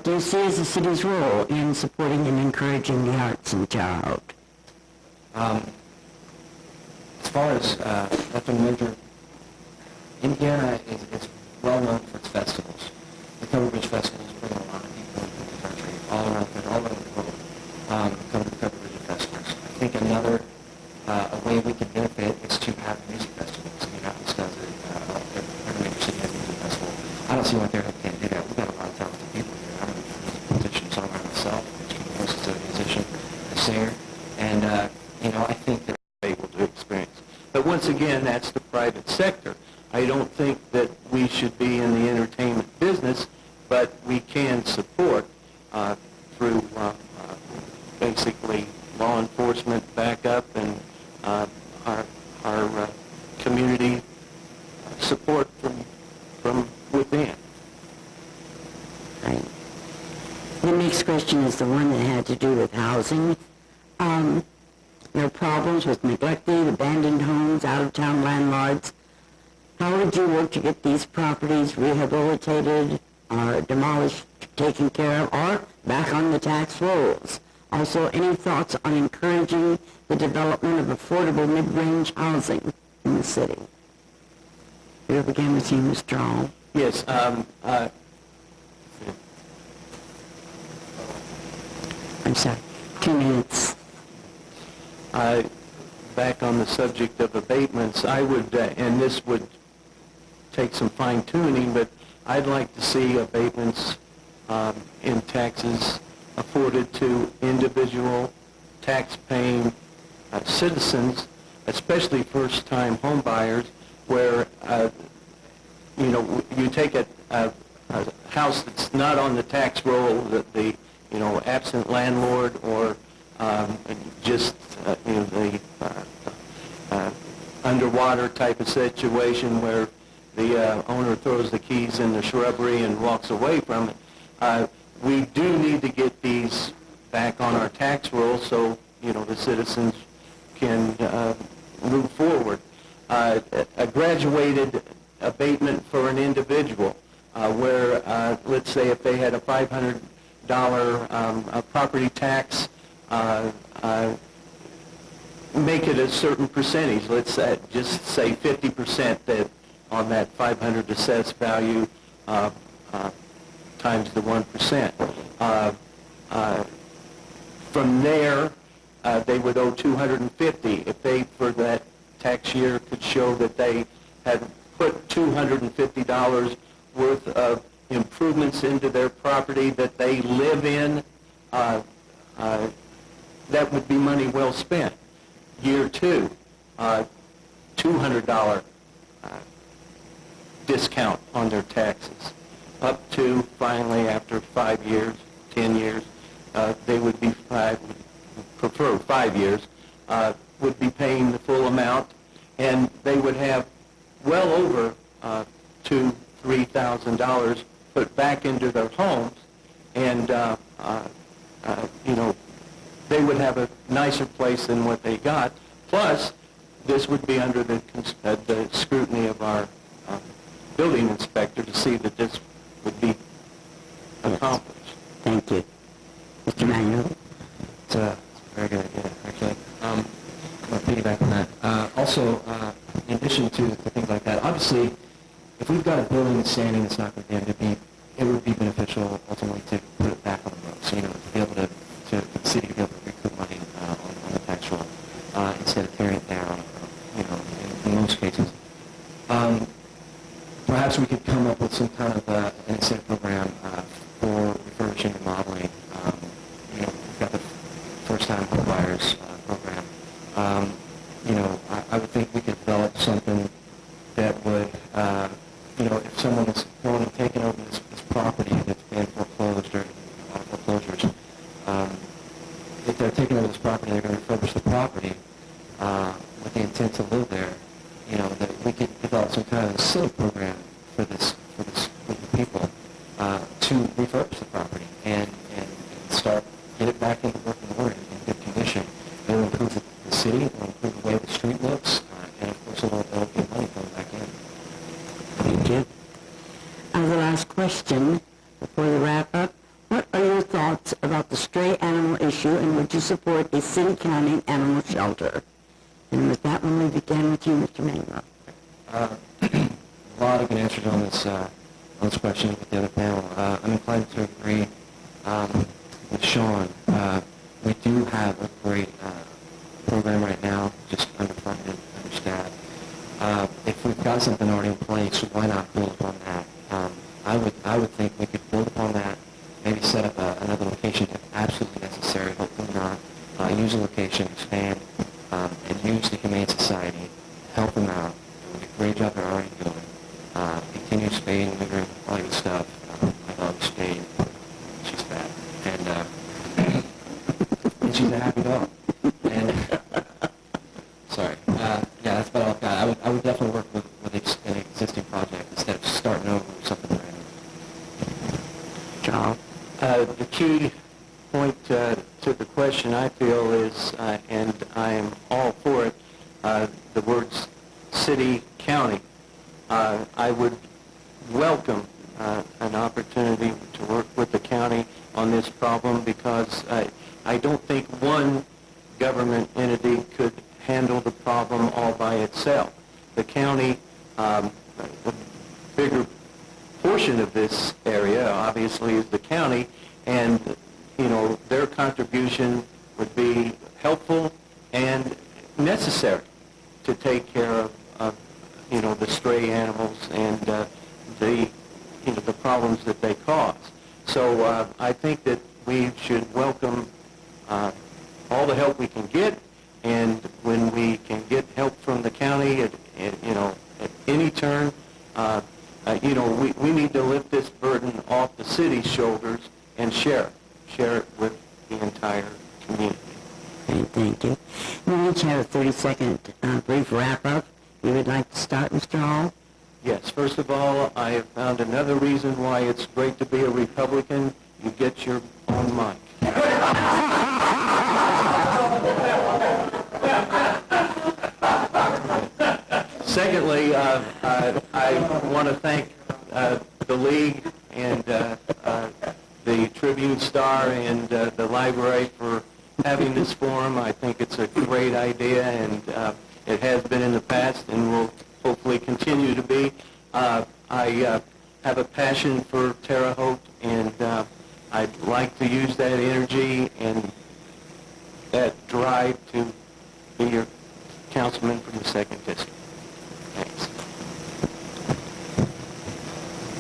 Do you see as the city's role in supporting and encouraging the arts in Terre Haute? As far as Ethel Major, Indiana is well known for its festivals. The Cover Bridge Festivals bring a lot of people into the country, all over the world, come to the Cover Bridge Festivals. I think another a way we can benefit is to have music festivals. Indianapolis does it. Every major city has a music festival. I don't see why Terre Haute can't do that. We've got a lot of talented people here. I'm a musician, songwriter myself. I'm a musician, a singer, and I think that able to experience. But once again, that's the private sector. I don't think that we should be in the entertainment business, but we can support through basically law enforcement backup and our community support from within. Right. The next question is the one that had to do with housing. There are problems with neglected, abandoned homes, out-of-town landlords. How would you work to get these properties rehabilitated, or demolished, taken care of, or back on the tax rolls? Also, any thoughts on encouraging the development of affordable mid-range housing in the city? We'll begin with you, Mr. Hall. Yes. I'm sorry. 2 minutes. Back on the subject of abatements, I would, and this would take some fine-tuning, but I'd like to see abatements in taxes afforded to individual tax-paying citizens, especially first-time home buyers, where you take a house that's not on the tax roll, that the absent landlord, or just the underwater type of situation where the owner throws the keys in the shrubbery and walks away from it. We do need to get these back on our tax roll so the citizens can move forward. A graduated abatement for an individual, where let's say if they had a $500 property tax, make it a certain percentage. Let's just say 50% that on that 500 assessed value times the 1%. From there, they would owe $250. If they, for that tax year, could show that they had put $250 worth of improvements into their property that they live in, that would be money well spent. Year 2, $200 discount on their taxes. Up to, finally, after 5 years, 10 years, they would be, prefer 5 years, would be paying the full amount, and they would have well over $2,000, $3,000 put back into their homes, and they would have a nicer place than what they got. Plus, this would be under the scrutiny of our building inspector to see that this would be accomplished. Thank you. Mr. Manuel? It's a very good idea, actually. I'm going to piggyback on that. Also, in addition to things like that, obviously, if we've got a building that's standing that's not going to be, it would be beneficial ultimately to put it back on the road. So, to be able to the city to be able to recoup money on the tax roll instead of tearing it down, in most cases. Perhaps we could come up with some kind of an incentive program for refurbishing and remodeling. We've got the first-time home buyers program. I would think we could develop something that would, if someone is going and taking over this property that's been foreclosed or foreclosures, if they're taking over this property, they're going to refurbish the property with the intent to live there. That we could develop some kind of incentive program for this group of people to refurbish the property and get it back into working order in good condition. It will improve the city, it will improve the way the street looks, and of course it'll get money coming back in. Thank you. The last question before the wrap up. thoughts about the stray animal issue, and would you support a city-county animal shelter? And with that one, we begin with you, Mr. Mangler. A lot of good answers on this question with the other panel. I'm inclined to agree with Sean. We do have a great program right now, just underfunded, understaffed. If we've got something already in place, why not build upon that? I would think we could build upon that, maybe set up another location if absolutely necessary, hopefully not. Use a location, expand, and use the Humane Society, help them out. It would be a great job they're already doing. Continue spaying, neutering, all that good stuff. My dog's spayed. She's fat. And she's a happy dog. And sorry. Yeah, that's about all I've got. I would definitely work with an existing project instead of starting over with something brand new. Charles? The key point to the question, I feel, is, and I am all for it, the words city, county. I would welcome an opportunity to work with the county on this problem because I don't think one government entity could handle the problem all by itself. The county, the bigger portion of this area, obviously, is the county, and, you know, their contribution would be helpful and necessary to take care of you know, the stray animals and the problems that they cause. So I think that we should welcome all the help we can get, and when we can get help from the county at any turn, we need to lift this burden off the city's shoulders and share it with the entire community. Okay, thank you. We each have a 30-second brief wrap-up. You would like to start, Mr. Hall? Yes, first of all, I have found another reason why it's great to be a Republican. You get your own mic. Secondly, I want to thank the League and the Tribune Star and the library for having this forum. I think it's a great idea, and it has been in the past and will hopefully continue to be. I have a passion for Terre Haute, and I'd like to use that energy and that drive to be your councilman from the 2nd District. Thanks.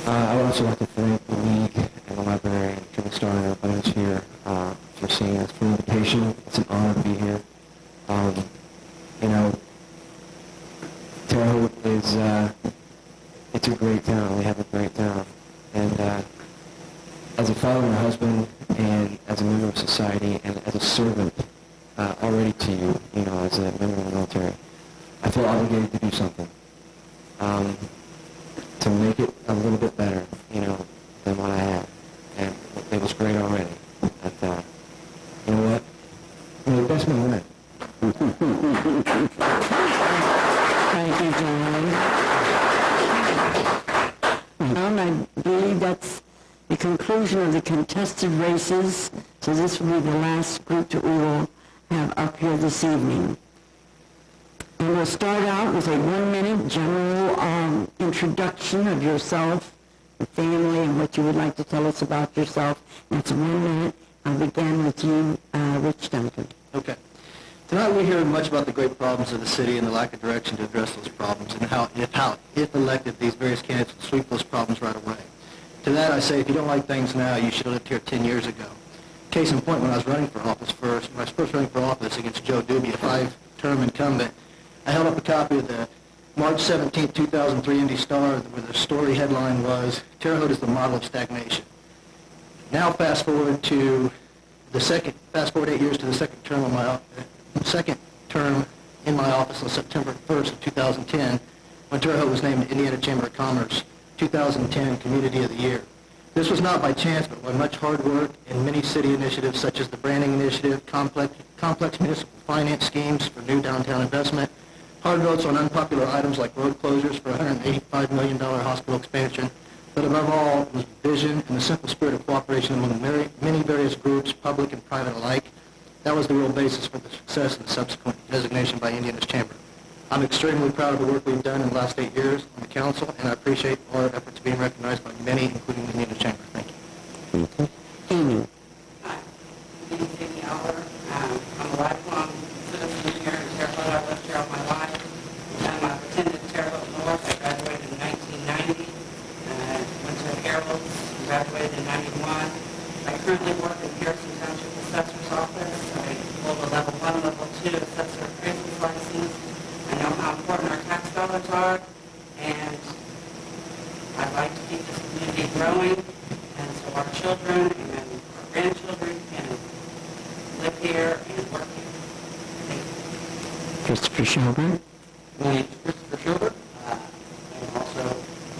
I would also like to thank the League and the library and Tribune Star and everybody that's here for seeing us, for the invitation. It's an honor to be here. Terre Haute is, it's a great town. We have a great town. And as a father and a husband and as a member of society and as a servant already to you, as a member of the military, I feel obligated to do something to make it a little bit better, than what I have. And it was great already. But, you know what? The best man win. Thank you, John. I believe that's the conclusion of the contested races, so this will be the last group that we will have up here this evening. And we'll start out with a 1-minute general introduction of yourself, the family, and what you would like to tell us about yourself. That's 1 minute. I'll begin with you, Rich Duncan. Okay. Tonight we hear much about the great problems of the city and the lack of direction to address those problems, and how, if elected, these various candidates will sweep those problems right away. To that I say, if you don't like things now, you should have lived here 10 years ago. Case in point, when I was running for office when I was first running for office against Joe Doobie, a 5-term incumbent, I held up a copy of the March 17, 2003 Indy Star, where the story headline was, "Terre Haute is the model of stagnation." Now fast forward 8 years to the second term in my office on September 1st of 2010, when Terre Haute was named Indiana Chamber of Commerce 2010 Community of the Year. This was not by chance, but by much hard work and many city initiatives such as the branding initiative, complex municipal finance schemes for new downtown investment, hard votes on unpopular items like road closures for $185 million hospital expansion, But above all, it was vision and the simple spirit of cooperation among many various groups, public and private alike. That was the real basis for the success of the subsequent designation by Indiana's Chamber. I'm extremely proud of the work we've done in the last 8 years on the council, and I appreciate our efforts being recognized by many, including the Indiana Chamber. Thank you. Amy. Hi, my name is Amy Aller. I'm a lifelong citizen here in Terre Haute. I've lived here all my life. I've attended Terre Haute North. I graduated in 1990. Went to Harold's, graduated in 91. I currently work in Pearson Township Assessor's Office. I hold a level 1, level 2 assessor appraisal license. I know how important our tax dollars are, and I'd like to keep this community growing, and so our children and our grandchildren can live here and work here. Thank you. Christopher Shelburne. My name is Christopher Schubert. I'm also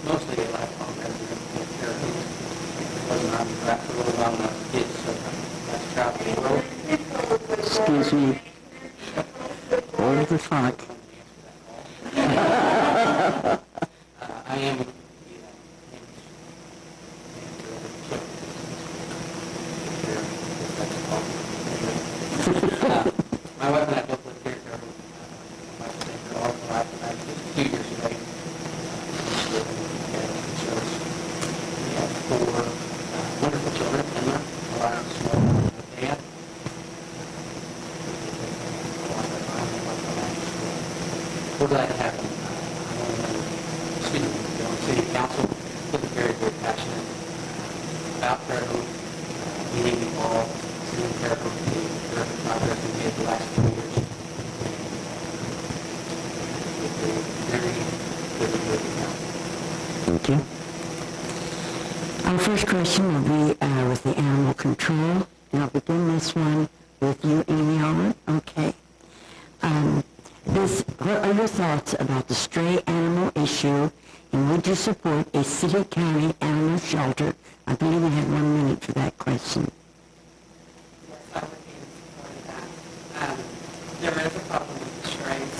mostly a lifelong resident of Terre Haute. I was an Army brat for a little while when I was a kid, so that's traveling the world. Excuse me. Over the front. I am my wife and I both live here in Terre Haute. My wife has been here all her life, and I'm just a few years away. We have 4 wonderful children, Emma, Elias, and Dan. We're glad to have them. On city council, we're very, very passionate about Terre Haute, being involved, seeing Terre Haute, the terrific progress we made the last few years. It's a very good council. Thank you. Our first question will be with the animal control, and I'll begin this one with you, Amy Aller. Okay. What are your thoughts about the stray animal issue, and would you support a city-county animal shelter? I believe we have 1 minute for that question. Yes, I would be in support of that. There is a problem with the strays,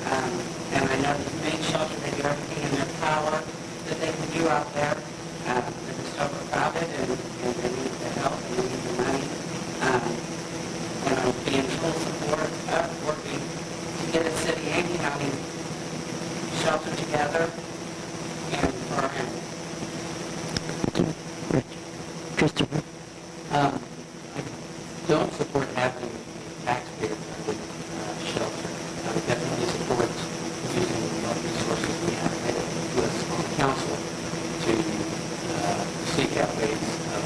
and I know the humane shelter, they do everything in their power that they can do out there. They're just overcrowded, and they need the help, and they need the money. And I would be in full support of working to get a city and county shelter together and for our animals. Christopher. I don't support having taxpayer-funded shelter. I would definitely support using the resources we have available to us on the council to seek out ways of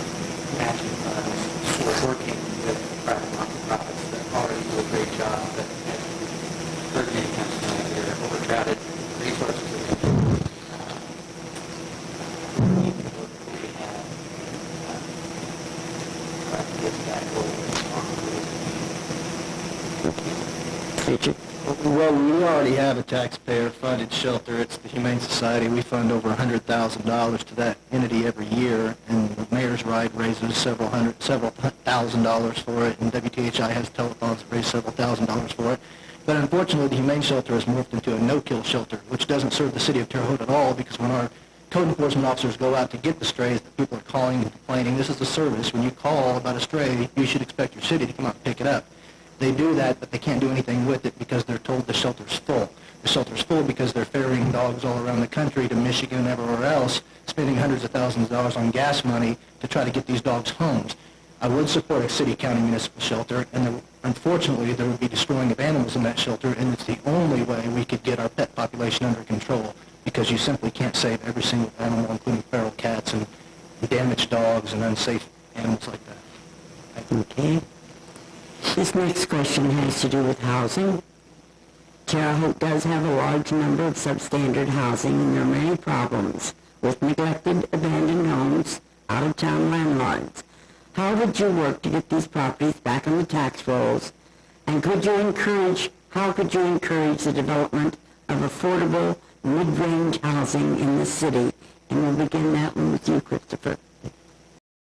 matching funds or working with private non-profits that already do a great job, but as we've heard many times tonight, they're overcrowded resources available. Richard. Well, we already have a taxpayer-funded shelter. It's the Humane Society. We fund over $100,000 to that entity every year, and the mayor's ride raises several $1,000s for it, and WTHI has telethons that raise several $1,000s for it. But unfortunately, the Humane Shelter has morphed into a no-kill shelter, which doesn't serve the city of Terre Haute at all, because when our code enforcement officers go out to get the strays that people are calling and complaining, this is a service. When you call about a stray, you should expect your city to come out and pick it up. They do that, but they can't do anything with it because they're told the shelter's full. The shelter's full because they're ferrying dogs all around the country to Michigan and everywhere else, spending hundreds of thousands of dollars on gas money to try to get these dogs homes. I would support a city-county municipal shelter, and unfortunately there would be destroying of animals in that shelter, and it's the only way we could get our pet population under control, because you simply can't save every single animal, including feral cats and damaged dogs and unsafe animals like that. Okay. This next question has to do with housing. Terre Haute does have a large number of substandard housing, and there are many problems with neglected, abandoned homes, out-of-town landlords. How would you work to get these properties back on the tax rolls? And how could you encourage the development of affordable, mid-range housing in the city? And we'll begin that one with you, Christopher.